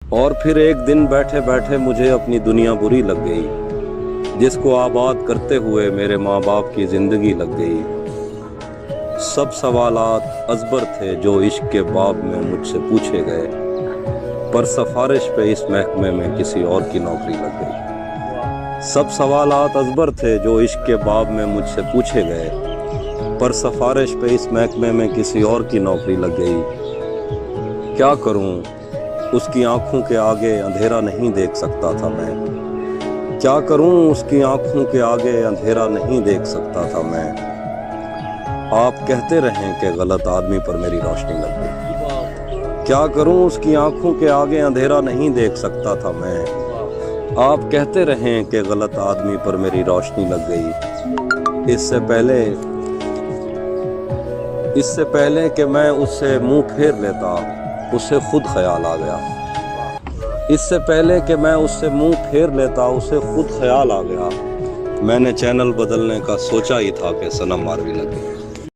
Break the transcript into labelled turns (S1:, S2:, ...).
S1: اور پھر ایک دن بیٹھے بیٹھے مجھے اپنی دنیا بری لگ گئی، جس کو آباد کرتے ہوئے میرے ماں باپ کی زندگی لگ گئی۔ سب سوالات ازبر تھے جو عشق کے باب میں مجھ سے پوچھے گئے، پر سفارش پہ اس محکمے میں کسی اور کی نوکری لگ گئی۔ سب سوالات ازبر تھے جو عشق کے باب میں مجھ سے پوچھے گئے، پر سفارش پہ اس محکمے میں کسی اور کی نوکری لگ گئی۔ کیا کروں، اس کی آنکھوں کے آگے اندھیرا نہیں دیکھ سکتا تھا میں۔ کیا کروں، اس کی آنکھوں کے آگے اندھیرا نہیں دیکھ سکتا تھا میں۔ آپ کہتے رہیں کہ غلط آدمی پر میری روشنی لگ گئی۔ کیا کروں، اس کی آنکھوں کے آگے اندھیرا نہیں دیکھ سکتا تھا میں۔ آپ کہتے رہیں کہ غلط آدمی پر میری روشنی لگ گئی۔ اس سے پہلے کہ میں اس سے منہ پھیر لیتا، اسے خود خیال آ گیا۔ اس سے پہلے کہ میں اس سے منہ پھیر لیتا، اسے خود خیال آ گیا۔ میں نے چینل بدلنے کا سوچا ہی تھا کہ صنم ماروی لگ گئی۔